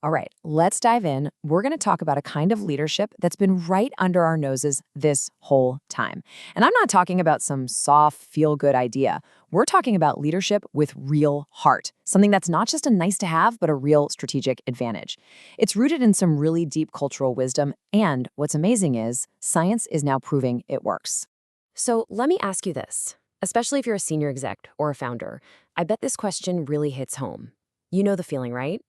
All right, let's dive in. We're going to talk about a kind of leadership that's been right under our noses this whole time. And I'm not talking about some soft, feel good idea. We're talking about leadership with real heart, something that's not just a nice to have, but a real strategic advantage. It's rooted in some really deep cultural wisdom. And what's amazing is science is now proving it works. So let me ask you this, especially if you're a senior exec or a founder. I bet this question really hits home. You know the feeling, right?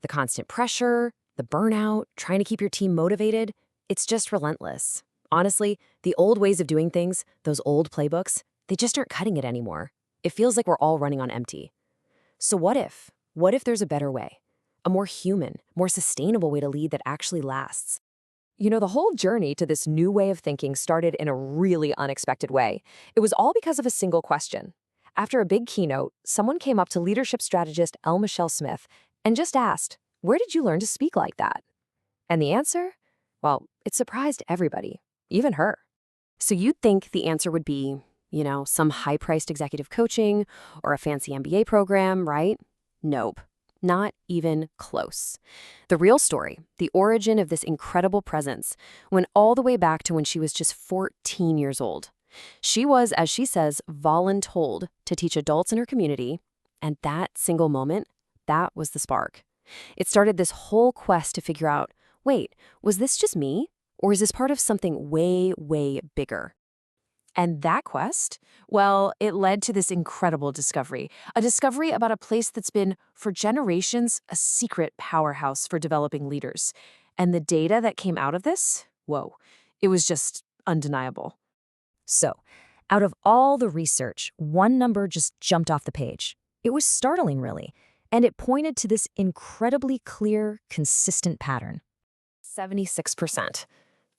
The constant pressure, the burnout, trying to keep your team motivated. It's just relentless. Honestly, the old ways of doing things, those old playbooks, they just aren't cutting it anymore. It feels like we're all running on empty. So what if? What if there's a better way? A more human, more sustainable way to lead that actually lasts? You know, the whole journey to this new way of thinking started in a really unexpected way. It was all because of a single question. After a big keynote, someone came up to leadership strategist L. Michelle Smith and just asked, "Where did you learn to speak like that?" And the answer? Well, it surprised everybody, even her. So you'd think the answer would be, some high-priced executive coaching or a fancy MBA program, right? Nope, not even close. The real story, the origin of this incredible presence, went all the way back to when she was just 14 years old. She was, as she says, voluntold to teach adults in her community, and that single moment, that was the spark. It started this whole quest to figure out, wait, was this just me? Or is this part of something way, way bigger? And that quest, well, it led to this incredible discovery, a discovery about a place that's been, for generations, a secret powerhouse for developing leaders. And the data that came out of this, whoa, it was just undeniable. So, out of all the research, one number just jumped off the page. It was startling, really, and it pointed to this incredibly clear, consistent pattern. 76%.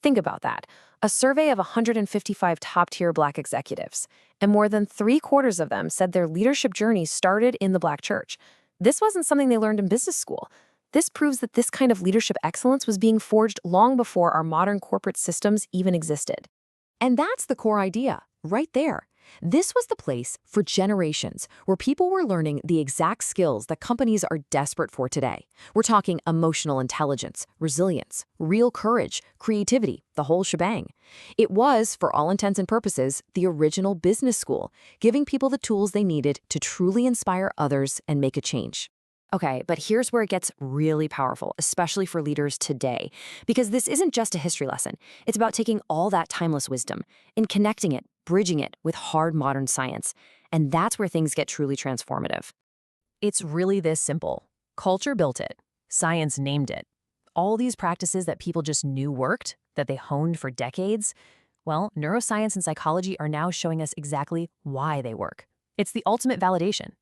Think about that. A survey of 155 top-tier Black executives, and more than three-quarters of them said their leadership journey started in the Black church. This wasn't something they learned in business school. This proves that this kind of leadership excellence was being forged long before our modern corporate systems even existed. And that's the core idea, right there. This was the place for generations where people were learning the exact skills that companies are desperate for today. We're talking emotional intelligence, resilience, real courage, creativity, the whole shebang. It was, for all intents and purposes, the original business school, giving people the tools they needed to truly inspire others and make a change. Okay, but here's where it gets really powerful, especially for leaders today, because this isn't just a history lesson. It's about taking all that timeless wisdom and connecting it, bridging it with hard modern science. And that's where things get truly transformative. It's really this simple. Culture built it. Science named it. All these practices that people just knew worked, that they honed for decades, well, neuroscience and psychology are now showing us exactly why they work. It's the ultimate validation.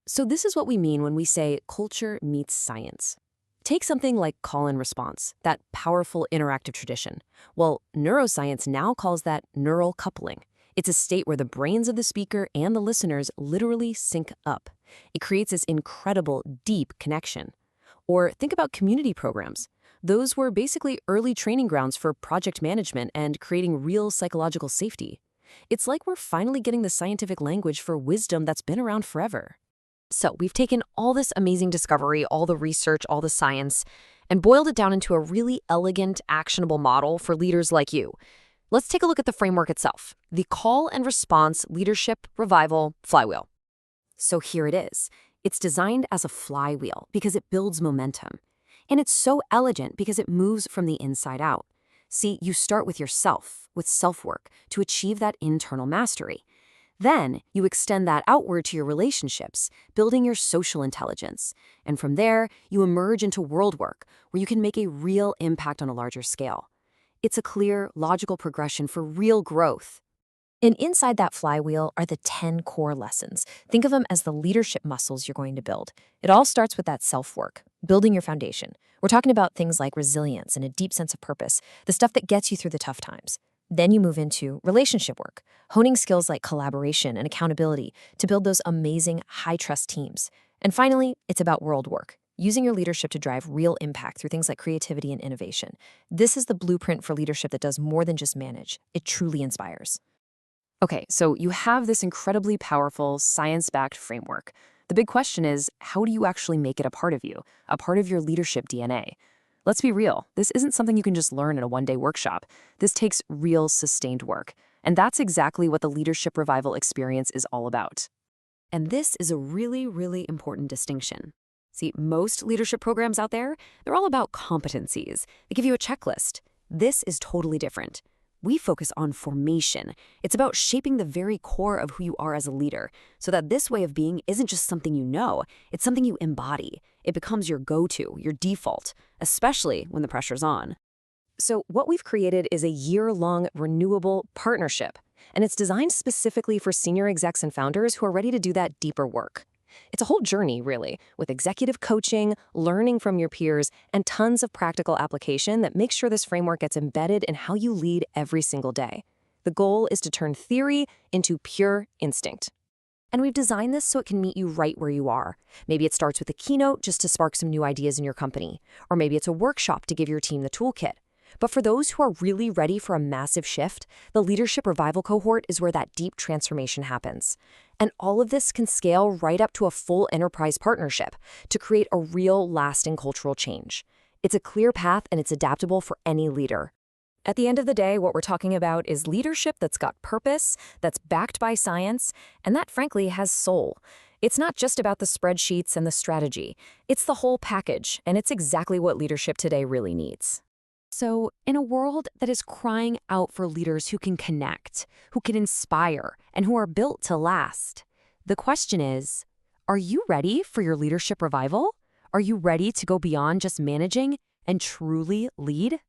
So this is what we mean when we say culture meets science. Take something like call and response, that powerful interactive tradition. Well, neuroscience now calls that neural coupling. It's a state where the brains of the speaker and the listeners literally sync up. It creates this incredible, deep connection. Or think about community programs. Those were basically early training grounds for project management and creating real psychological safety. It's like we're finally getting the scientific language for wisdom that's been around forever. So we've taken all this amazing discovery, all the research, all the science, and boiled it down into a really elegant, actionable model for leaders like you. Let's take a look at the framework itself, the call and response leadership revival flywheel. So here it is. It's designed as a flywheel because it builds momentum. And it's so elegant because it moves from the inside out. See, you start with yourself, with self-work, to achieve that internal mastery. Then you extend that outward to your relationships, building your social intelligence. And from there, you emerge into world work, where you can make a real impact on a larger scale. It's a clear, logical progression for real growth. And inside that flywheel are the 10 core lessons. Think of them as the leadership muscles you're going to build. It all starts with that self-work, building your foundation. We're talking about things like resilience and a deep sense of purpose, the stuff that gets you through the tough times. Then you move into relationship work, honing skills like collaboration and accountability to build those amazing high-trust teams. And finally, it's about world work, using your leadership to drive real impact through things like creativity and innovation. This is the blueprint for leadership that does more than just manage. It truly inspires. Okay, so you have this incredibly powerful, science-backed framework. The big question is, how do you actually make it a part of you, a part of your leadership DNA? Let's be real, this isn't something you can just learn in a one-day workshop. This takes real, sustained work. And that's exactly what the Leadership Revival experience is all about. And this is a really, really important distinction. See, most leadership programs out there, they're all about competencies. They give you a checklist. This is totally different. We focus on formation. It's about shaping the very core of who you are as a leader, so that this way of being isn't just something you know, it's something you embody. It becomes your go-to, your default, especially when the pressure's on. So what we've created is a year-long renewable partnership, and it's designed specifically for senior execs and founders who are ready to do that deeper work. It's a whole journey, really, with executive coaching, learning from your peers, and tons of practical application that makes sure this framework gets embedded in how you lead every single day. The goal is to turn theory into pure instinct. And we've designed this so it can meet you right where you are. Maybe it starts with a keynote just to spark some new ideas in your company, or maybe it's a workshop to give your team the toolkit. But for those who are really ready for a massive shift, the Leadership Revival cohort is where that deep transformation happens. And all of this can scale right up to a full enterprise partnership to create a real, lasting cultural change. It's a clear path and it's adaptable for any leader. At the end of the day, what we're talking about is leadership that's got purpose, that's backed by science, and that, frankly, has soul. It's not just about the spreadsheets and the strategy. It's the whole package, and it's exactly what leadership today really needs. So, in a world that is crying out for leaders who can connect, who can inspire, and who are built to last, the question is, are you ready for your leadership revival? Are you ready to go beyond just managing and truly lead?